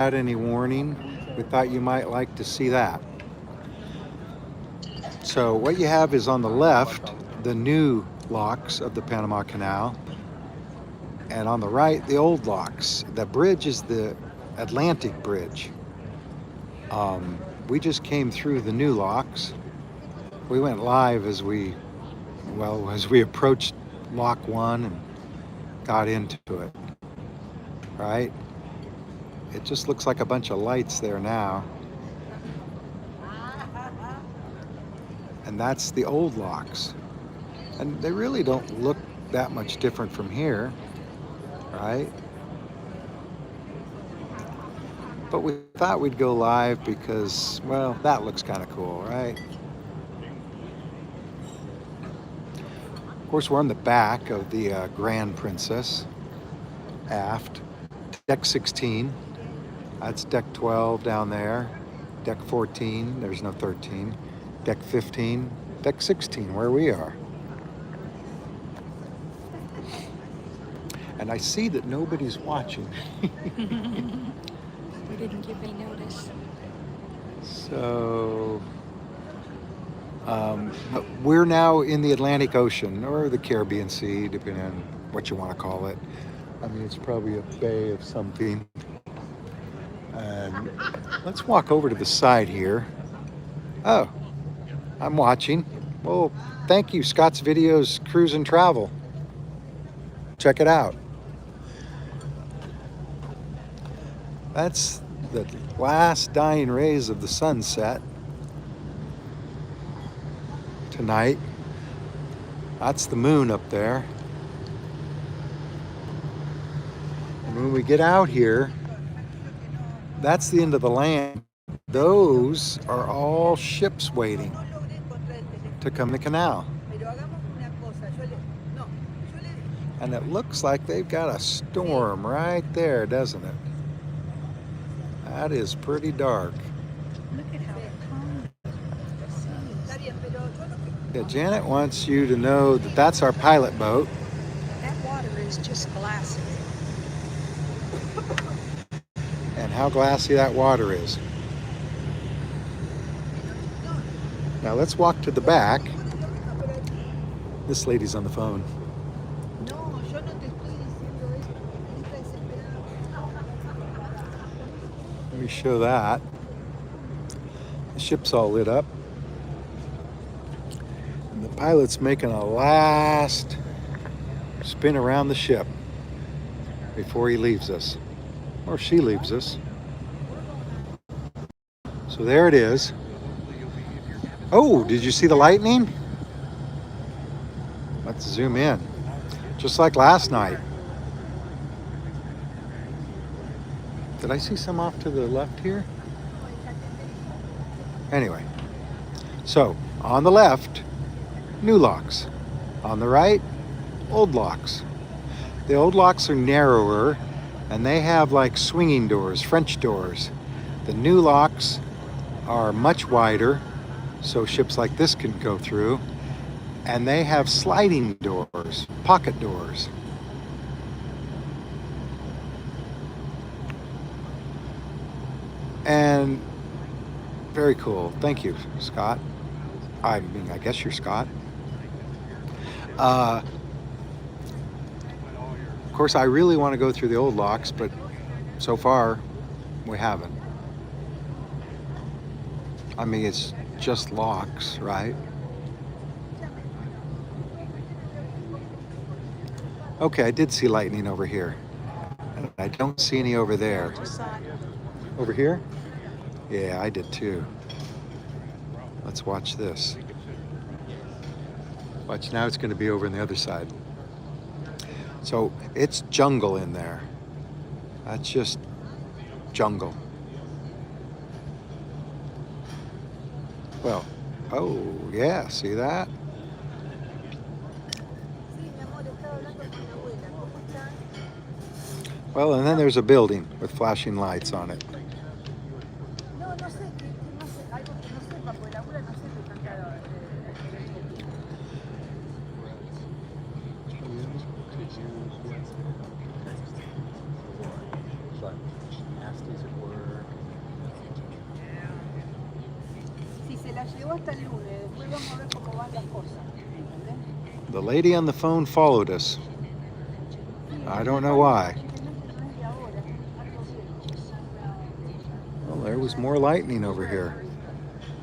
had any warning, we thought you might like to see that. So what you have is on the left, the new locks of the Panama Canal, and on the right, the old locks. The bridge is the Atlantic Bridge. We just came through the new locks. We went live as we approached lock one and got into it, right? It just looks like a bunch of lights there now. And that's the old locks. And they really don't look that much different from here, right? But we thought we'd go live because, well, that looks kind of cool, right? Of course, we're on the back of the Grand Princess, aft. Deck 16, that's deck 12 down there. Deck 14, there's no 13. Deck 15, deck 16, where we are. And I see that nobody's watching. We didn't give any notice. So we're now in the Atlantic Ocean or the Caribbean Sea, depending on what you want to call it. I mean, it's probably a bay of something. And let's walk over to the side here. Oh, I'm watching. Well, thank you, Scott's Videos Cruise and Travel. Check it out. That's the last dying rays of the sunset tonight. That's the moon up there. And when we get out here, that's the end of the land. Those are all ships waiting to come to the canal. And it looks like they've got a storm right there, doesn't it? That is pretty dark. Look at how calm the sun is. Yeah, Janet wants you to know that that's our pilot boat. That water is just glassy. And how glassy that water is. Now let's walk to the back. This lady's on the phone. Let me show that. The ship's all lit up. And the pilot's making a last spin around the ship before he leaves us. Or she leaves us. So there it is. Oh, did you see the lightning? Let's zoom in. Just like last night. Did I see some off to the left here? Anyway, so on the left, new locks. On the right, old locks. The old locks are narrower and they have like swinging doors, French doors. The new locks are much wider, so ships like this can go through. And they have sliding doors, pocket doors. And very cool. Thank you, Scott. I mean, I guess you're Scott. Of course, I really want to go through the old locks, but so far, we haven't. I mean, it's just locks, right? Okay, I did see lightning over here. And I don't see any over there. Over here? Yeah, I did too. Let's watch this. Watch, now it's going to be over on the other side. So it's jungle in there. That's just jungle. Well, oh yeah, see that? Well, and then there's a building with flashing lights on it. Nasty as it were. llegó hasta el lunes, después vamos a ver cómo van las cosas. ¿Entendés? The lady on the phone followed us. I don't know why. Well, there was more lightning over here.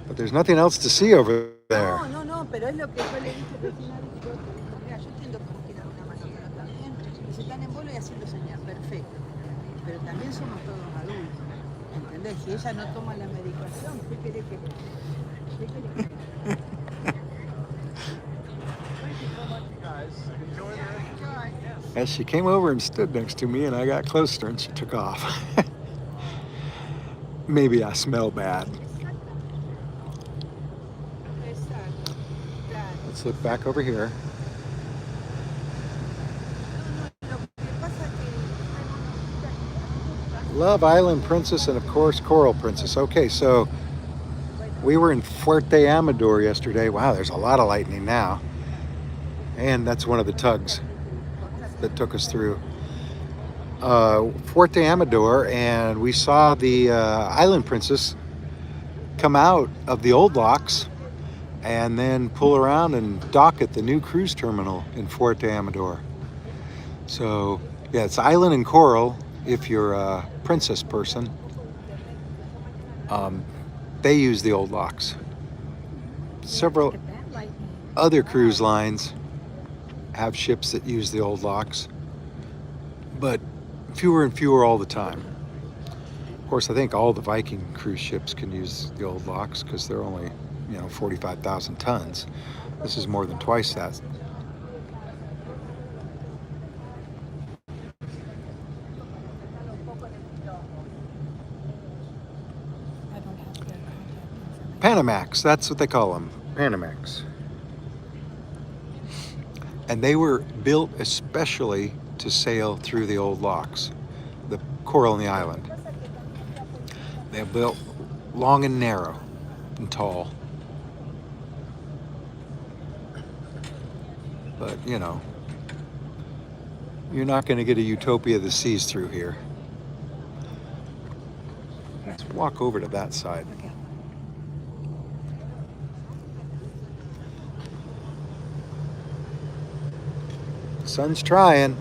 But there's nothing else to see over there. No, pero es lo que yo le dije recién a Víctor. Mira, yo entiendo que nos tiran una mano, pero también, si están en vuelo y haciendo señal, perfecto. Pero también somos todos adultos. ¿Entendés? Si ella no toma la medicación, ¿qué quiere que As she came over and stood next to me, and I got closer, and she took off. Maybe I smell bad. Let's look back over here. Love Island Princess and, of course, Coral Princess. Okay, so we were in Fuerte Amador yesterday. Wow, there's a lot of lightning now. And that's one of the tugs that took us through Fuerte Amador, and we saw the Island Princess come out of the old locks and then pull around and dock at the new cruise terminal in Fuerte Amador. So yeah, it's Island and Coral if you're a princess person. They use the old locks. Several other cruise lines have ships that use the old locks, but fewer and fewer all the time. Of course, I think all the Viking cruise ships can use the old locks because they're only, 45,000 tons. This is more than twice that. Panamax, that's what they call them, Panamax. And they were built especially to sail through the old locks, the Coral and the Island. They're built long and narrow and tall. But, you're not going to get a Utopia of the Seas through here. Let's walk over to that side. Okay. Sun's trying.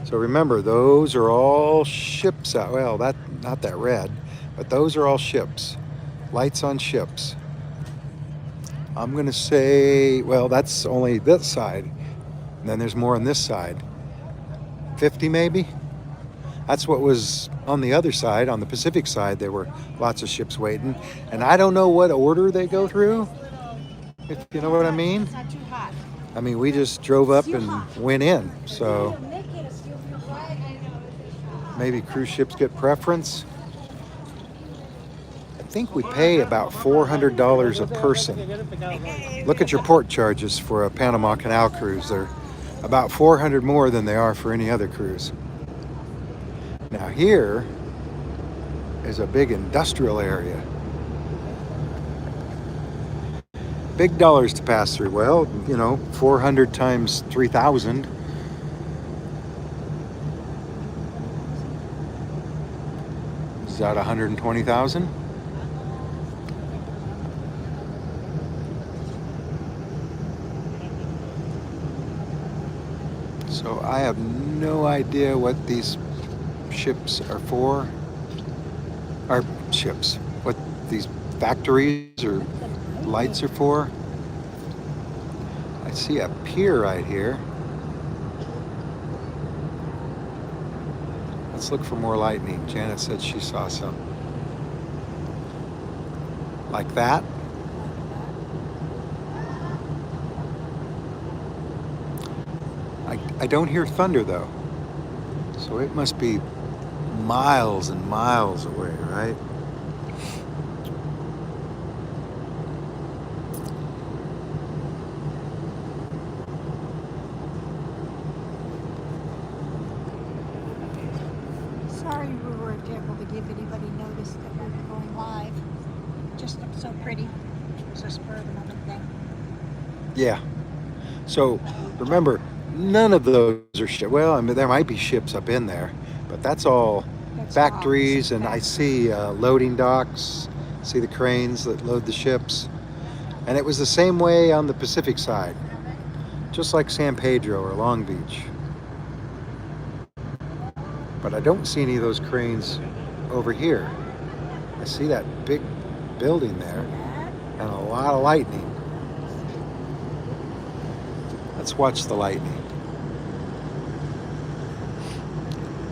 So remember, those are all ships out. Well, not that red, but those are all ships. Lights on ships. I'm going to say, well, that's only this side. And then there's more on this side. 50 maybe? That's what was on the other side. On the Pacific side, there were lots of ships waiting. And I don't know what order they go through, if you know what I mean. It's not too hot. I mean, we just drove up and went in, so maybe cruise ships get preference. I think we pay about $400 a person. Look at your port charges for a Panama Canal cruise. They're about $400 more than they are for any other cruise. Now here is a big industrial area. Big dollars to pass through. Well, 400 times 3,000. Is that 120,000? So I have no idea what these ships are for. Or ships. What these factories or lights are for. I see a pier right here. Let's look for more lightning. Janet said she saw some. Like that. I don't hear thunder though. So it must be miles and miles away, right? Sorry we weren't able to give anybody notice that we were going live. It just looked so pretty. It was a spur of another thing. Yeah. So remember, none of those are ships. Well, I mean, there might be ships up in there, but that's all factories, and I see loading docks. See the cranes that load the ships. And it was the same way on the Pacific side, just like San Pedro or Long Beach. But I don't see any of those cranes over here. I see that big building there and a lot of lightning. Let's watch the lightning,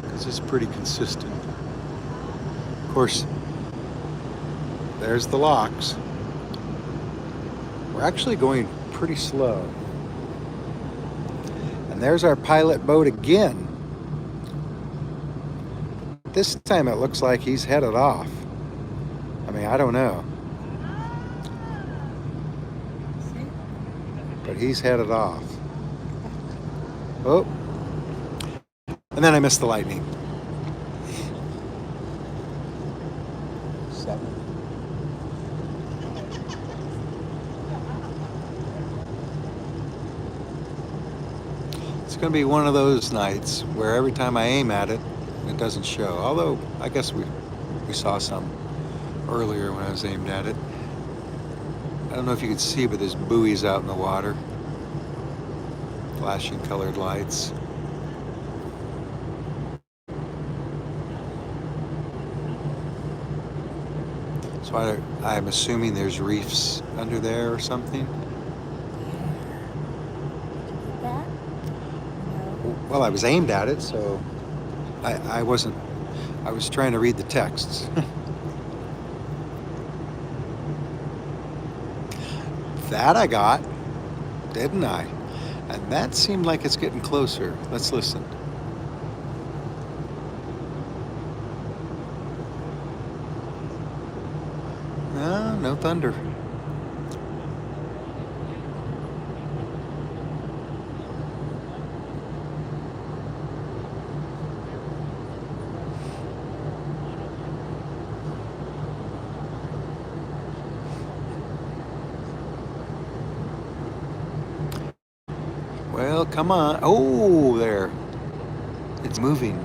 because it's pretty consistent. Of course, there's the locks. We're actually going pretty slow. And there's our pilot boat again. This time it looks like he's headed off. I mean, I don't know. But he's headed off. Oh. And then I missed the lightning. It's going to be one of those nights where every time I aim at it, it doesn't show. Although, I guess we saw some earlier when I was aimed at it. I don't know if you could see, but there's buoys out in the water. Flashing colored lights. So I'm assuming there's reefs under there or something. Well, I was aimed at it, so I wasn't. I was trying to read the texts. That I got, didn't I? And that seemed like it's getting closer. Let's listen. No thunder. Well, come on. Oh, there. It's moving.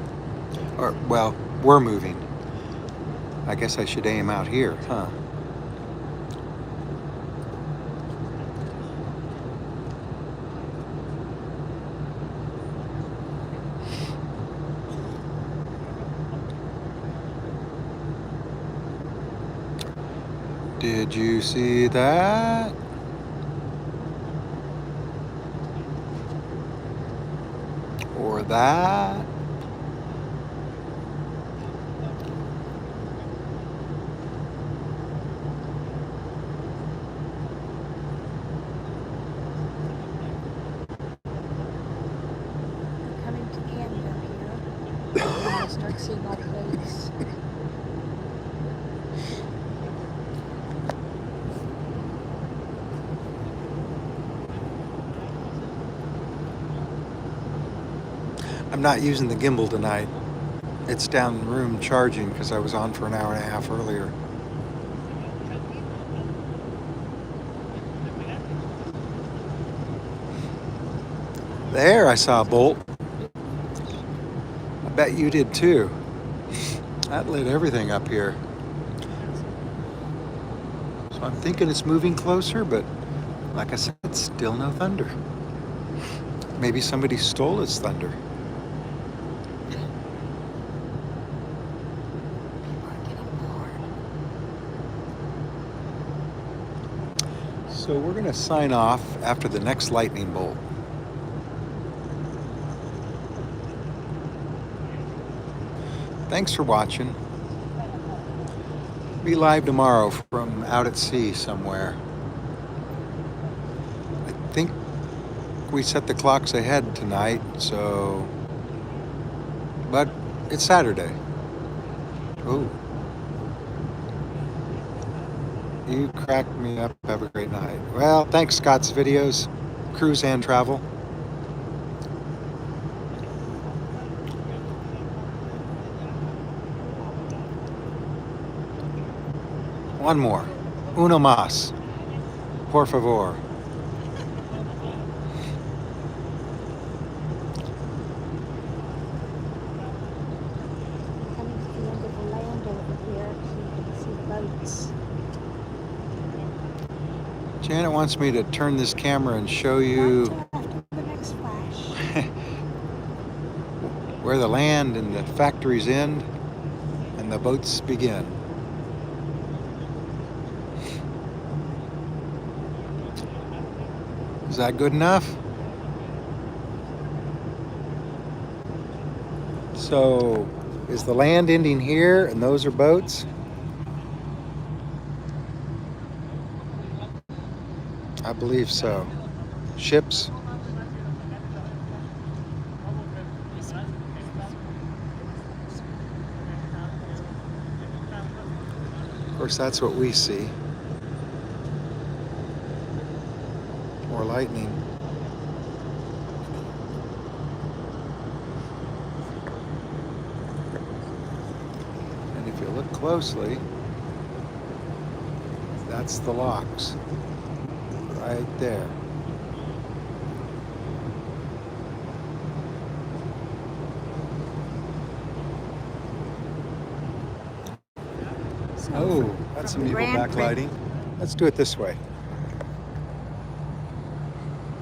Or, well, we're moving. I guess I should aim out here, huh? Did you see that? Or that? Coming to the end up here. I start seeing all the lakes. I'm not using the gimbal tonight. It's down in the room charging because I was on for an hour and a half earlier. There, I saw a bolt. I bet you did too. That lit everything up here. So I'm thinking it's moving closer, but like I said, still no thunder. Maybe somebody stole its thunder. So we're going to sign off after the next lightning bolt. Thanks for watching. Be live tomorrow from out at sea somewhere. I think we set the clocks ahead tonight, so... But it's Saturday. Oh. You cracked me up. Have a great night. Well, thanks, Scott's Videos, Cruise and Travel. One more. Uno más. Por favor. Coming to the end of the land over here so you can see the boats. Janet wants me to turn this camera and show you Right after the next flash. where the land and the factories end and the boats begin. Is that good enough? So, is the land ending here and those are boats? I believe so. Ships. Of course, that's what we see. More lightning. And if you look closely, that's the locks. Right there. Oh, that's some evil backlighting. Let's do it this way.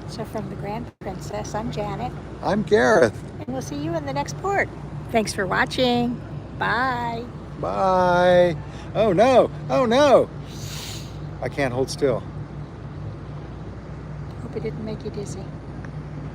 So from the Grand Princess, I'm Janet, I'm Gareth. and we'll see you in the next port. Thanks for watching. Bye. Bye. Oh no, oh no. I can't hold still. Hope it didn't make you dizzy.